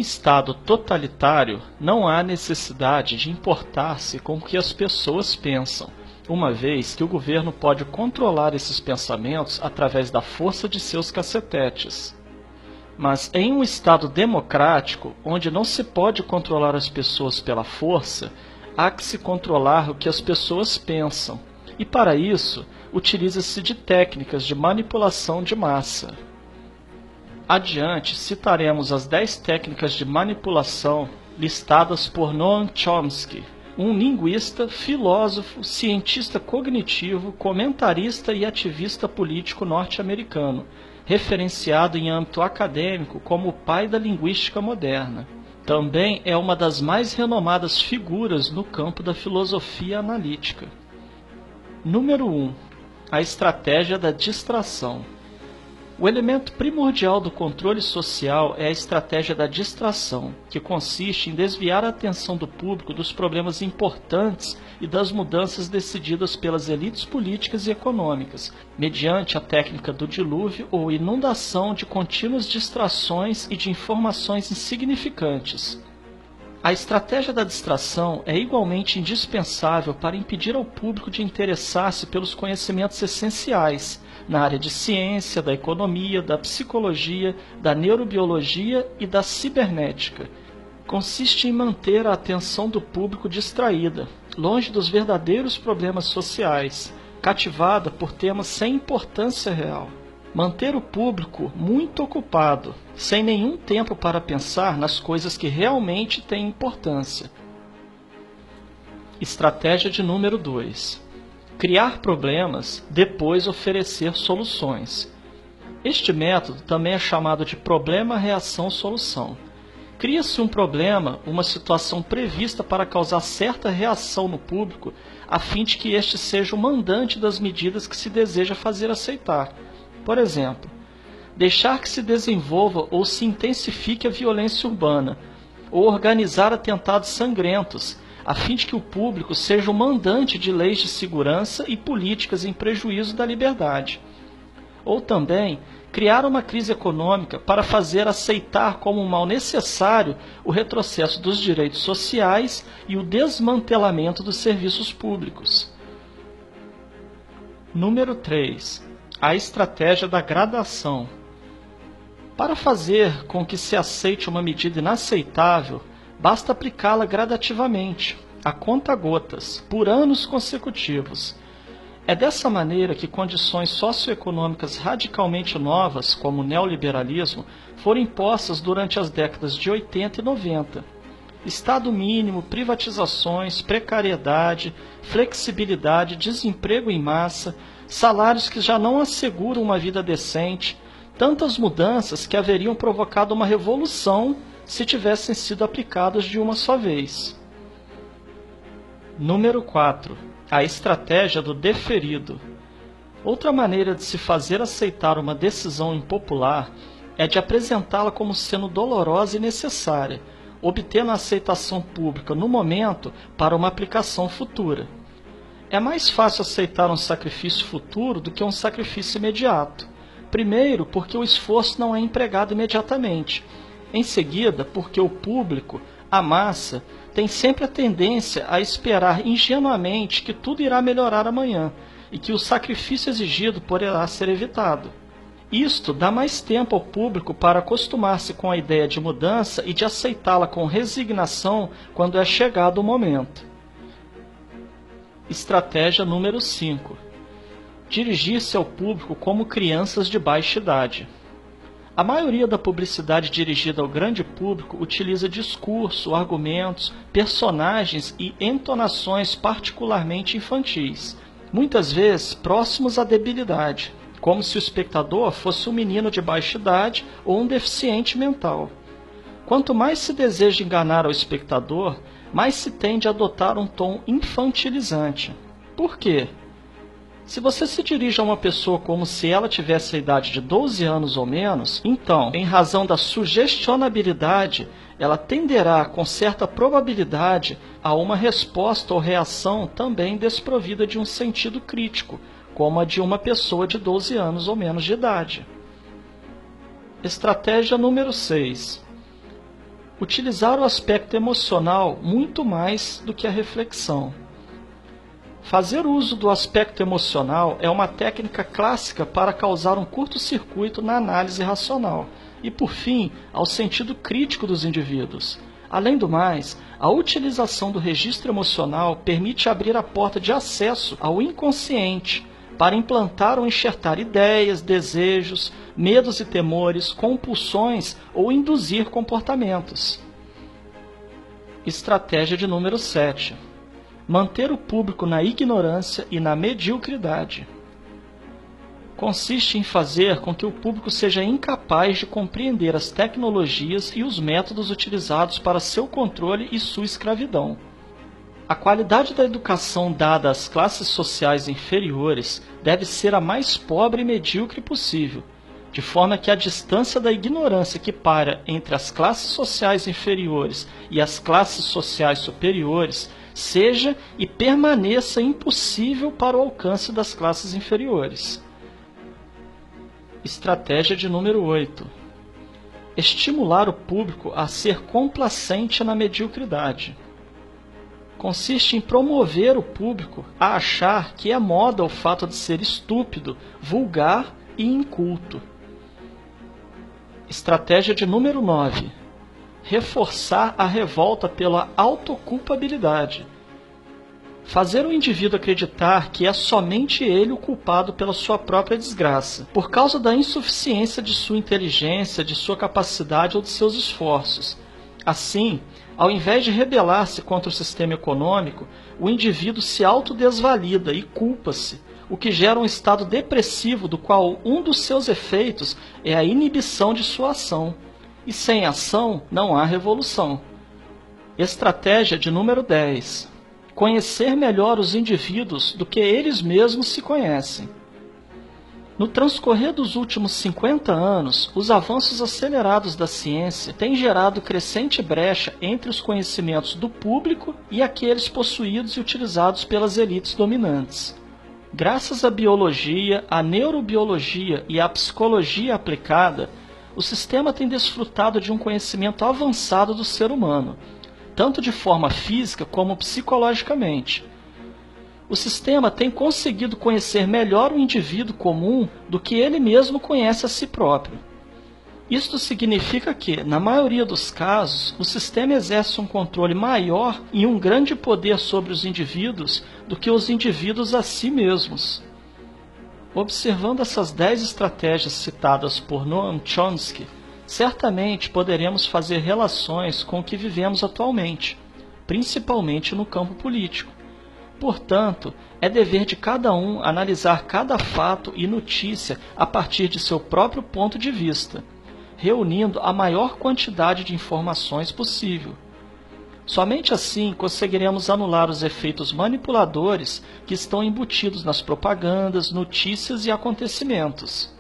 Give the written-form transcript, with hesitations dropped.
estado totalitário, não há necessidade de importar-se com o que as pessoas pensam, uma vez que o governo pode controlar esses pensamentos através da força de seus cacetetes. Mas em um estado democrático, onde não se pode controlar as pessoas pela força, há que se controlar o que as pessoas pensam, e para isso, utiliza-se de técnicas de manipulação de massa. Adiante, citaremos as 10 técnicas de manipulação listadas por Noam Chomsky, um linguista, filósofo, cientista cognitivo, comentarista e ativista político norte-americano, referenciado em âmbito acadêmico como o pai da linguística moderna. Também é uma das mais renomadas figuras no campo da filosofia analítica. Número 1. A estratégia da distração. O elemento primordial do controle social é a estratégia da distração, que consiste em desviar a atenção do público dos problemas importantes e das mudanças decididas pelas elites políticas e econômicas, mediante a técnica do dilúvio ou inundação de contínuas distrações e de informações insignificantes. A estratégia da distração é igualmente indispensável para impedir ao público de interessar-se pelos conhecimentos essenciais na área de ciência, da economia, da psicologia, da neurobiologia e da cibernética. Consiste em manter a atenção do público distraída, longe dos verdadeiros problemas sociais, cativada por temas sem importância real. Manter o público muito ocupado, sem nenhum tempo para pensar nas coisas que realmente têm importância. Estratégia de número 2. Criar problemas, depois oferecer soluções. Este método também é chamado de problema-reação-solução. Cria-se um problema, uma situação prevista para causar certa reação no público, a fim de que este seja o mandante das medidas que se deseja fazer aceitar. Por exemplo, deixar que se desenvolva ou se intensifique a violência urbana, ou organizar atentados sangrentos, a fim de que o público seja o mandante de leis de segurança e políticas em prejuízo da liberdade. Ou também, criar uma crise econômica para fazer aceitar como um mal necessário o retrocesso dos direitos sociais e o desmantelamento dos serviços públicos. Número 3. A estratégia da gradação. Para fazer com que se aceite uma medida inaceitável, basta aplicá-la gradativamente, a conta-gotas, por anos consecutivos. É dessa maneira que condições socioeconômicas radicalmente novas, como o neoliberalismo, foram impostas durante as décadas de 80 e 90. Estado mínimo, privatizações, precariedade, flexibilidade, desemprego em massa, salários que já não asseguram uma vida decente, tantas mudanças que haveriam provocado uma revolução se tivessem sido aplicadas de uma só vez. Número 4. A estratégia do deferido. Outra maneira de se fazer aceitar uma decisão impopular é de apresentá-la como sendo dolorosa e necessária, obtendo a aceitação pública no momento para uma aplicação futura. É mais fácil aceitar um sacrifício futuro do que um sacrifício imediato. Primeiro, porque o esforço não é empregado imediatamente. Em seguida, porque o público, a massa, tem sempre a tendência a esperar ingenuamente que tudo irá melhorar amanhã e que o sacrifício exigido poderá ser evitado. Isto dá mais tempo ao público para acostumar-se com a ideia de mudança e de aceitá-la com resignação quando é chegado o momento. Estratégia número 5. Dirigir-se ao público como crianças de baixa idade. A maioria da publicidade dirigida ao grande público utiliza discurso, argumentos, personagens e entonações particularmente infantis, muitas vezes próximos à debilidade, como se o espectador fosse um menino de baixa idade ou um deficiente mental. Quanto mais se deseja enganar ao espectador, mais se tende a adotar um tom infantilizante. Por quê? Se você se dirige a uma pessoa como se ela tivesse a idade de 12 anos ou menos, então, em razão da sugestionabilidade, ela tenderá com certa probabilidade a uma resposta ou reação também desprovida de um sentido crítico, como a de uma pessoa de 12 anos ou menos de idade. Estratégia número 6. Utilizar o aspecto emocional muito mais do que a reflexão. Fazer uso do aspecto emocional é uma técnica clássica para causar um curto-circuito na análise racional e, por fim, ao sentido crítico dos indivíduos. Além do mais, a utilização do registro emocional permite abrir a porta de acesso ao inconsciente para implantar ou enxertar ideias, desejos, medos e temores, compulsões ou induzir comportamentos. Estratégia de número 7. Manter o público na ignorância e na mediocridade. Consiste em fazer com que o público seja incapaz de compreender as tecnologias e os métodos utilizados para seu controle e sua escravidão. A qualidade da educação dada às classes sociais inferiores deve ser a mais pobre e medíocre possível, de forma que a distância da ignorância que paira entre as classes sociais inferiores e as classes sociais superiores seja e permaneça impossível para o alcance das classes inferiores. Estratégia de número 8. Estimular o público a ser complacente na mediocridade. Consiste em promover o público a achar que é moda o fato de ser estúpido, vulgar e inculto. Estratégia de número 9. Reforçar a revolta pela autoculpabilidade. Fazer o indivíduo acreditar que é somente ele o culpado pela sua própria desgraça, por causa da insuficiência de sua inteligência, de sua capacidade ou de seus esforços. Assim, ao invés de rebelar-se contra o sistema econômico, o indivíduo se autodesvalida e culpa-se, o que gera um estado depressivo do qual um dos seus efeitos é a inibição de sua ação. E sem ação não há revolução. Estratégia de número 10. Conhecer melhor os indivíduos do que eles mesmos se conhecem. No transcorrer dos últimos 50 anos, os avanços acelerados da ciência têm gerado crescente brecha entre os conhecimentos do público e aqueles possuídos e utilizados pelas elites dominantes. Graças à biologia, à neurobiologia e à psicologia aplicada, o sistema tem desfrutado de um conhecimento avançado do ser humano, tanto de forma física como psicologicamente. O sistema tem conseguido conhecer melhor o indivíduo comum do que ele mesmo conhece a si próprio. Isto significa que, na maioria dos casos, o sistema exerce um controle maior e um grande poder sobre os indivíduos do que os indivíduos a si mesmos. Observando essas 10 estratégias citadas por Noam Chomsky, certamente poderemos fazer relações com o que vivemos atualmente, principalmente no campo político. Portanto, é dever de cada um analisar cada fato e notícia a partir de seu próprio ponto de vista, reunindo a maior quantidade de informações possível. Somente assim conseguiremos anular os efeitos manipuladores que estão embutidos nas propagandas, notícias e acontecimentos.